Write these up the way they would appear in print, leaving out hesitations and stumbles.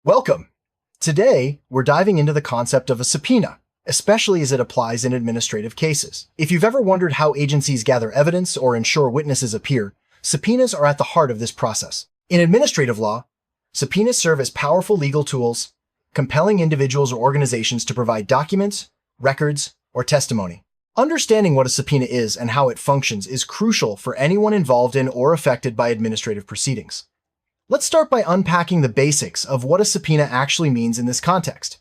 Welcome! Today, we're diving into the concept of a subpoena, especially as it applies in administrative cases. If you've ever wondered how agencies gather evidence or ensure witnesses appear, subpoenas are at the heart of this process. In administrative law, subpoenas serve as powerful legal tools, compelling individuals or organizations to provide documents, records, or testimony. Understanding what a subpoena is and how it functions is crucial for anyone involved in or affected by administrative proceedings. Let's start by unpacking the basics of what a subpoena actually means in this context.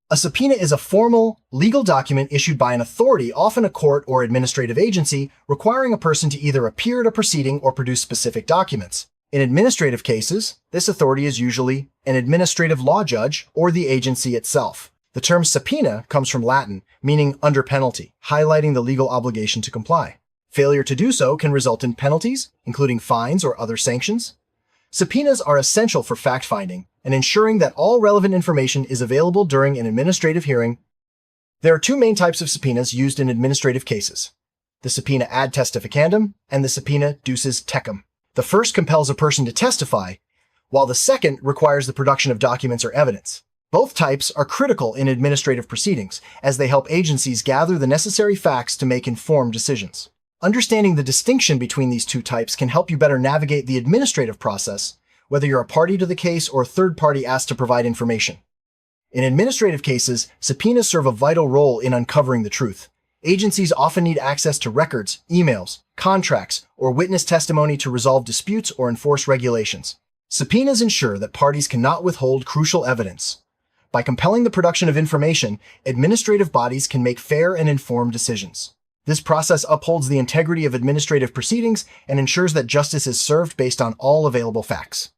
A subpoena is a formal, legal document issued by an authority, often a court or administrative agency, requiring a person to either appear at a proceeding or produce specific documents. In administrative cases, this authority is usually an administrative law judge or the agency itself. The term subpoena comes from Latin, meaning under penalty, highlighting the legal obligation to comply. Failure to do so can result in penalties, including fines or other sanctions. Subpoenas are essential for fact-finding and ensuring that all relevant information is available during an administrative hearing. There are two main types of subpoenas used in administrative cases: the subpoena ad testificandum and the subpoena duces tecum. The first compels a person to testify, while the second requires the production of documents or evidence. Both types are critical in administrative proceedings, as they help agencies gather the necessary facts to make informed decisions. Understanding the distinction between these two types can help you better navigate the administrative process, whether you're a party to the case or a third party asked to provide information. In administrative cases, subpoenas serve a vital role in uncovering the truth. Agencies often need access to records, emails, contracts, or witness testimony to resolve disputes or enforce regulations. Subpoenas ensure that parties cannot withhold crucial evidence. By compelling the production of information, administrative bodies can make fair and informed decisions. This process upholds the integrity of administrative proceedings and ensures that justice is served based on all available facts.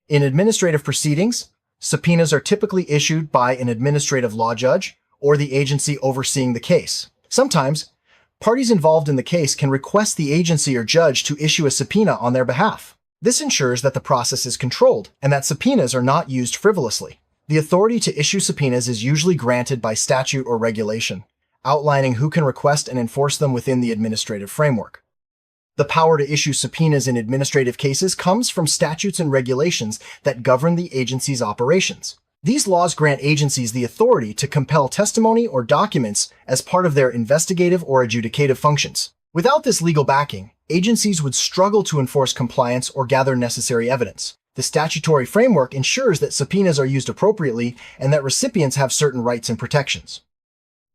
In administrative proceedings, subpoenas are typically issued by an administrative law judge or the agency overseeing the case. Sometimes, parties involved in the case can request the agency or judge to issue a subpoena on their behalf. This ensures that the process is controlled and that subpoenas are not used frivolously. The authority to issue subpoenas is usually granted by statute or regulation, outlining who can request and enforce them within the administrative framework. The power to issue subpoenas in administrative cases comes from statutes and regulations that govern the agency's operations. These laws grant agencies the authority to compel testimony or documents as part of their investigative or adjudicative functions. Without this legal backing, agencies would struggle to enforce compliance or gather necessary evidence. The statutory framework ensures that subpoenas are used appropriately and that recipients have certain rights and protections.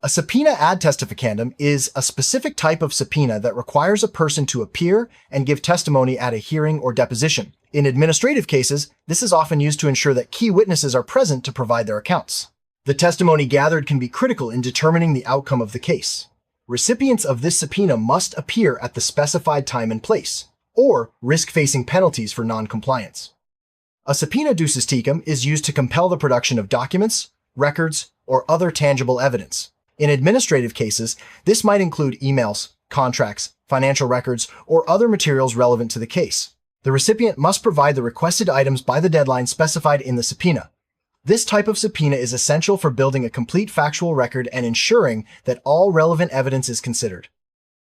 A subpoena ad testificandum is a specific type of subpoena that requires a person to appear and give testimony at a hearing or deposition. In administrative cases, this is often used to ensure that key witnesses are present to provide their accounts. The testimony gathered can be critical in determining the outcome of the case. Recipients of this subpoena must appear at the specified time and place, or risk facing penalties for non-compliance. A subpoena duces tecum is used to compel the production of documents, records, or other tangible evidence. In administrative cases, this might include emails, contracts, financial records, or other materials relevant to the case. The recipient must provide the requested items by the deadline specified in the subpoena. This type of subpoena is essential for building a complete factual record and ensuring that all relevant evidence is considered.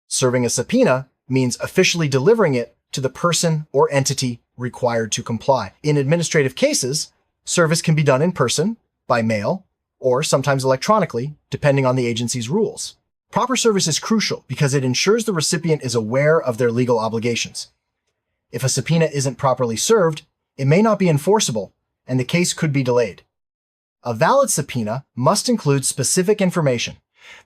Serving a subpoena means officially delivering it to the person or entity required to comply. In administrative cases, service can be done in person, by mail, or sometimes electronically, depending on the agency's rules. Proper service is crucial because it ensures the recipient is aware of their legal obligations. If a subpoena isn't properly served, it may not be enforceable, and the case could be delayed. A valid subpoena must include specific information: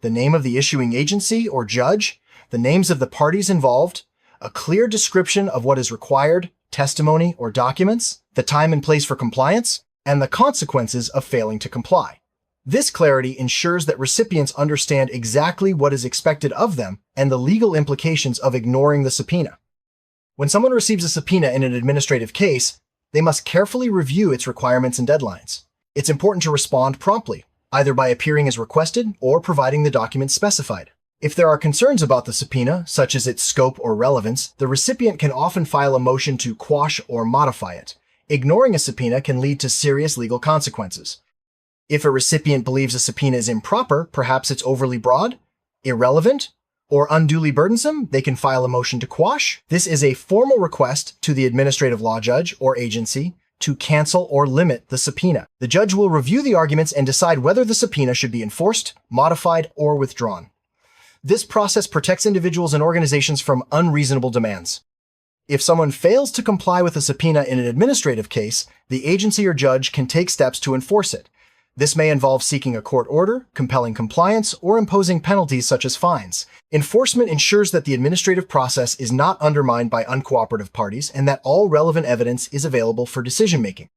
the name of the issuing agency or judge, the names of the parties involved, a clear description of what is required, testimony or documents, the time and place for compliance, and the consequences of failing to comply. This clarity ensures that recipients understand exactly what is expected of them and the legal implications of ignoring the subpoena. When someone receives a subpoena in an administrative case, they must carefully review its requirements and deadlines. It's important to respond promptly, either by appearing as requested or providing the documents specified. If there are concerns about the subpoena, such as its scope or relevance, the recipient can often file a motion to quash or modify it. Ignoring a subpoena can lead to serious legal consequences. If a recipient believes a subpoena is improper, perhaps it's overly broad, irrelevant, or unduly burdensome, they can file a motion to quash. This is a formal request to the administrative law judge or agency to cancel or limit the subpoena. The judge will review the arguments and decide whether the subpoena should be enforced, modified, or withdrawn. This process protects individuals and organizations from unreasonable demands. If someone fails to comply with a subpoena in an administrative case, the agency or judge can take steps to enforce it. This may involve seeking a court order, compelling compliance, or imposing penalties such as fines. Enforcement ensures that the administrative process is not undermined by uncooperative parties and that all relevant evidence is available for decision-making.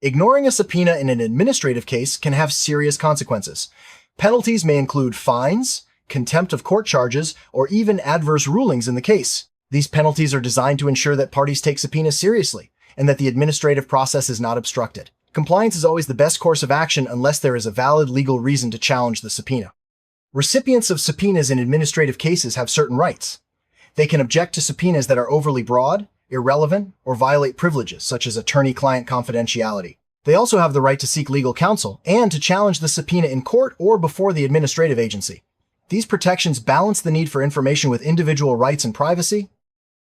Ignoring a subpoena in an administrative case can have serious consequences. Penalties may include fines, contempt of court charges, or even adverse rulings in the case. These penalties are designed to ensure that parties take subpoenas seriously and that the administrative process is not obstructed. Compliance is always the best course of action unless there is a valid legal reason to challenge the subpoena. Recipients of subpoenas in administrative cases have certain rights. They can object to subpoenas that are overly broad, irrelevant, or violate privileges, such as attorney-client confidentiality. They also have the right to seek legal counsel and to challenge the subpoena in court or before the administrative agency. These protections balance the need for information with individual rights and privacy.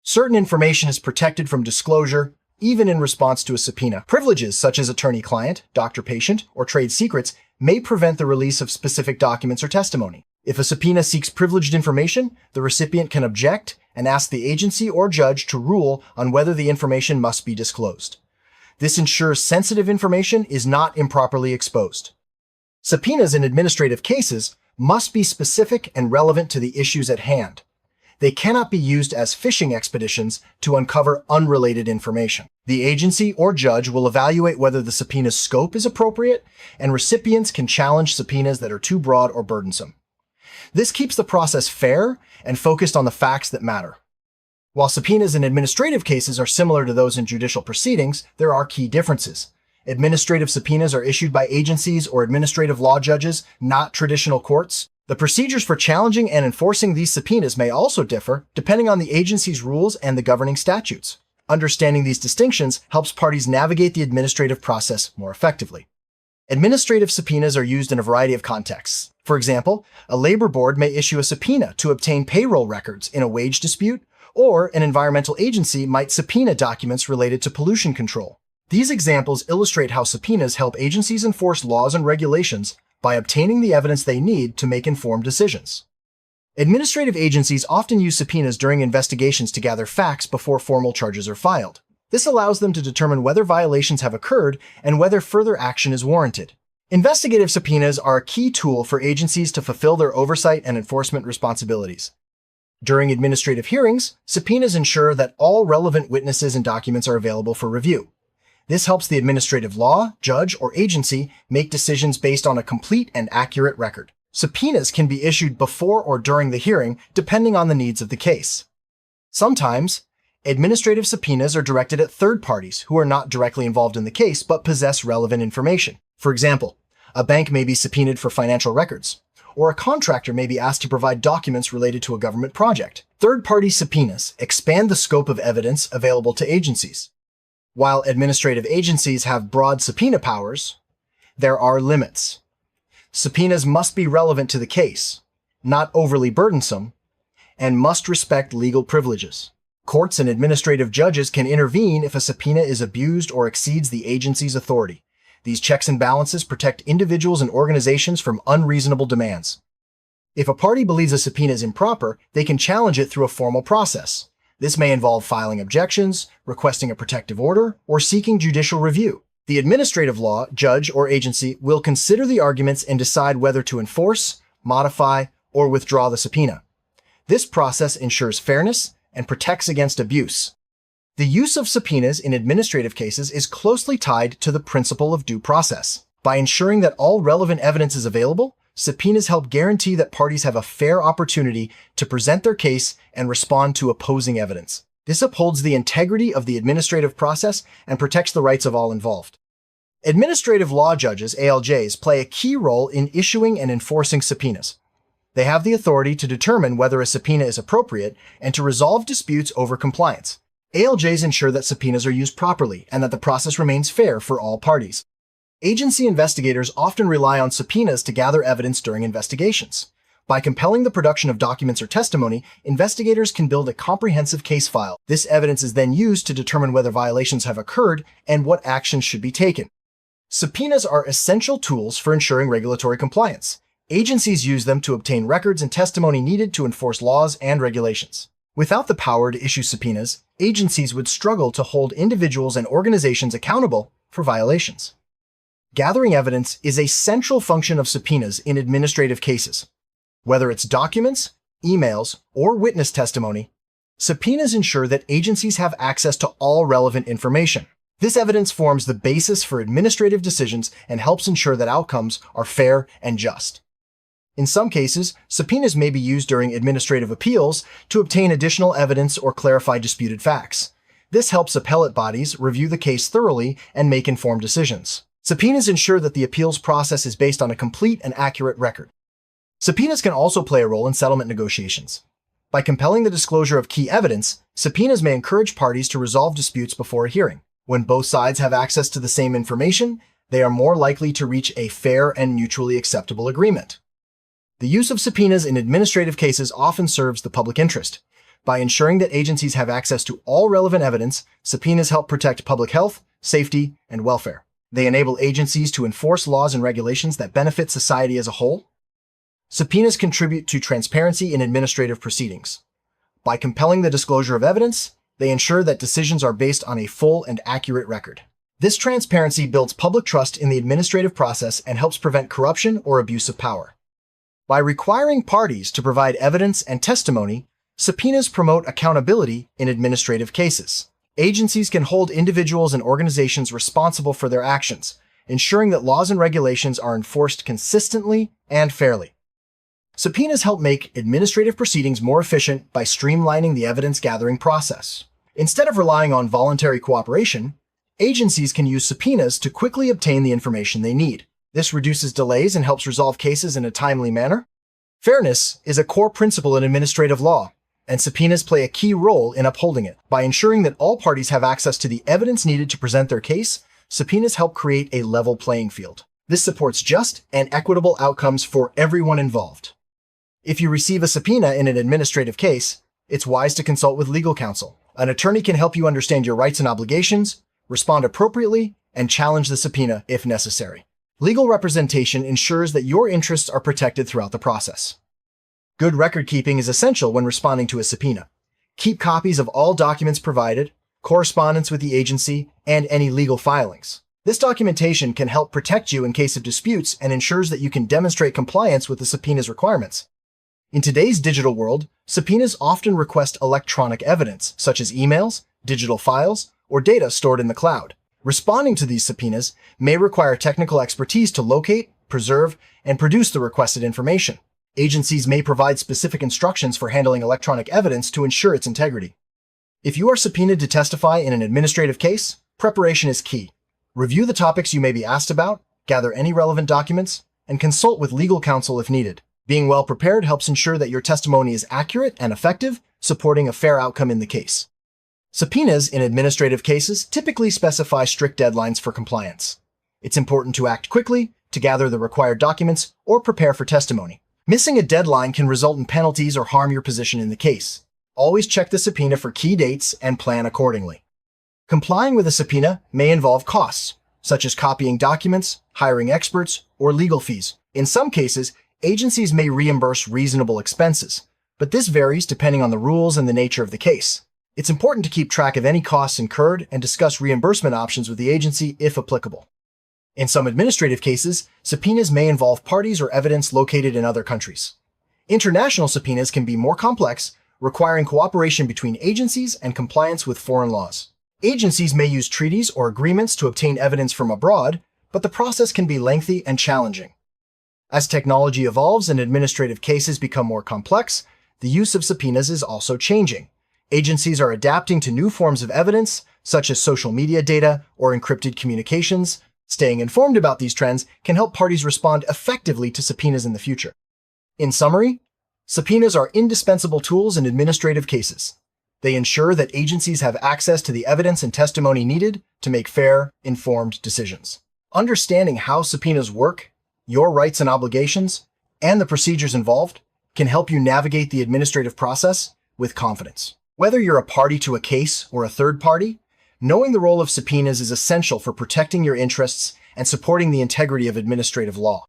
Certain information is protected from disclosure, even in response to a subpoena. Privileges such as attorney-client, doctor-patient, or trade secrets may prevent the release of specific documents or testimony. If a subpoena seeks privileged information, the recipient can object and ask the agency or judge to rule on whether the information must be disclosed. This ensures sensitive information is not improperly exposed. Subpoenas in administrative cases must be specific and relevant to the issues at hand. They cannot be used as fishing expeditions to uncover unrelated information. The agency or judge will evaluate whether the subpoena's scope is appropriate, and recipients can challenge subpoenas that are too broad or burdensome. This keeps the process fair and focused on the facts that matter. While subpoenas in administrative cases are similar to those in judicial proceedings, there are key differences. Administrative subpoenas are issued by agencies or administrative law judges, not traditional courts. The procedures for challenging and enforcing these subpoenas may also differ depending on the agency's rules and the governing statutes. Understanding these distinctions helps parties navigate the administrative process more effectively. Administrative subpoenas are used in a variety of contexts. For example, a labor board may issue a subpoena to obtain payroll records in a wage dispute, or an environmental agency might subpoena documents related to pollution control. These examples illustrate how subpoenas help agencies enforce laws and regulations by obtaining the evidence they need to make informed decisions. Administrative agencies often use subpoenas during investigations to gather facts before formal charges are filed. This allows them to determine whether violations have occurred and whether further action is warranted. Investigative subpoenas are a key tool for agencies to fulfill their oversight and enforcement responsibilities. During administrative hearings, subpoenas ensure that all relevant witnesses and documents are available for review. This helps the administrative law, judge, or agency make decisions based on a complete and accurate record. Subpoenas can be issued before or during the hearing, depending on the needs of the case. Sometimes, administrative subpoenas are directed at third parties who are not directly involved in the case but possess relevant information. For example, a bank may be subpoenaed for financial records, or a contractor may be asked to provide documents related to a government project. Third-party subpoenas expand the scope of evidence available to agencies. While administrative agencies have broad subpoena powers, there are limits. Subpoenas must be relevant to the case, not overly burdensome, and must respect legal privileges. Courts and administrative judges can intervene if a subpoena is abused or exceeds the agency's authority. These checks and balances protect individuals and organizations from unreasonable demands. If a party believes a subpoena is improper, they can challenge it through a formal process. This may involve filing objections, requesting a protective order, or seeking judicial review. The administrative law, judge, or agency will consider the arguments and decide whether to enforce, modify, or withdraw the subpoena. This process ensures fairness and protects against abuse. The use of subpoenas in administrative cases is closely tied to the principle of due process. By ensuring that all relevant evidence is available, subpoenas help guarantee that parties have a fair opportunity to present their case and respond to opposing evidence. This upholds the integrity of the administrative process and protects the rights of all involved. Administrative law judges, ALJs, play a key role in issuing and enforcing subpoenas. They have the authority to determine whether a subpoena is appropriate and to resolve disputes over compliance. ALJs ensure that subpoenas are used properly and that the process remains fair for all parties. Agency investigators often rely on subpoenas to gather evidence during investigations. By compelling the production of documents or testimony, investigators can build a comprehensive case file. This evidence is then used to determine whether violations have occurred and what actions should be taken. Subpoenas are essential tools for ensuring regulatory compliance. Agencies use them to obtain records and testimony needed to enforce laws and regulations. Without the power to issue subpoenas, agencies would struggle to hold individuals and organizations accountable for violations. Gathering evidence is a central function of subpoenas in administrative cases. Whether it's documents, emails, or witness testimony, subpoenas ensure that agencies have access to all relevant information. This evidence forms the basis for administrative decisions and helps ensure that outcomes are fair and just. In some cases, subpoenas may be used during administrative appeals to obtain additional evidence or clarify disputed facts. This helps appellate bodies review the case thoroughly and make informed decisions. Subpoenas ensure that the appeals process is based on a complete and accurate record. Subpoenas can also play a role in settlement negotiations. By compelling the disclosure of key evidence, subpoenas may encourage parties to resolve disputes before a hearing. When both sides have access to the same information, they are more likely to reach a fair and mutually acceptable agreement. The use of subpoenas in administrative cases often serves the public interest. By ensuring that agencies have access to all relevant evidence, subpoenas help protect public health, safety, and welfare. They enable agencies to enforce laws and regulations that benefit society as a whole. Subpoenas contribute to transparency in administrative proceedings. By compelling the disclosure of evidence, they ensure that decisions are based on a full and accurate record. This transparency builds public trust in the administrative process and helps prevent corruption or abuse of power. By requiring parties to provide evidence and testimony, subpoenas promote accountability in administrative cases. Agencies can hold individuals and organizations responsible for their actions, ensuring that laws and regulations are enforced consistently and fairly. Subpoenas help make administrative proceedings more efficient by streamlining the evidence-gathering process. Instead of relying on voluntary cooperation, agencies can use subpoenas to quickly obtain the information they need. This reduces delays and helps resolve cases in a timely manner. Fairness is a core principle in administrative law, and subpoenas play a key role in upholding it. By ensuring that all parties have access to the evidence needed to present their case, subpoenas help create a level playing field. This supports just and equitable outcomes for everyone involved. If you receive a subpoena in an administrative case, it's wise to consult with legal counsel. An attorney can help you understand your rights and obligations, respond appropriately, and challenge the subpoena if necessary. Legal representation ensures that your interests are protected throughout the process. Good record keeping is essential when responding to a subpoena. Keep copies of all documents provided, correspondence with the agency, and any legal filings. This documentation can help protect you in case of disputes and ensures that you can demonstrate compliance with the subpoena's requirements. In today's digital world, subpoenas often request electronic evidence, such as emails, digital files, or data stored in the cloud. Responding to these subpoenas may require technical expertise to locate, preserve, and produce the requested information. Agencies may provide specific instructions for handling electronic evidence to ensure its integrity. If you are subpoenaed to testify in an administrative case, preparation is key. Review the topics you may be asked about, gather any relevant documents, and consult with legal counsel if needed. Being well prepared helps ensure that your testimony is accurate and effective, supporting a fair outcome in the case. Subpoenas in administrative cases typically specify strict deadlines for compliance. It's important to act quickly, to gather the required documents, or prepare for testimony. Missing a deadline can result in penalties or harm your position in the case. Always check the subpoena for key dates and plan accordingly. Complying with a subpoena may involve costs, such as copying documents, hiring experts, or legal fees. In some cases, agencies may reimburse reasonable expenses, but this varies depending on the rules and the nature of the case. It's important to keep track of any costs incurred and discuss reimbursement options with the agency if applicable. In some administrative cases, subpoenas may involve parties or evidence located in other countries. International subpoenas can be more complex, requiring cooperation between agencies and compliance with foreign laws. Agencies may use treaties or agreements to obtain evidence from abroad, but the process can be lengthy and challenging. As technology evolves and administrative cases become more complex, the use of subpoenas is also changing. Agencies are adapting to new forms of evidence, such as social media data or encrypted communications. Staying informed about these trends can help parties respond effectively to subpoenas in the future. In summary, subpoenas are indispensable tools in administrative cases. They ensure that agencies have access to the evidence and testimony needed to make fair, informed decisions. Understanding how subpoenas work, your rights and obligations, and the procedures involved can help you navigate the administrative process with confidence. Whether you're a party to a case or a third party, knowing the role of subpoenas is essential for protecting your interests and supporting the integrity of administrative law.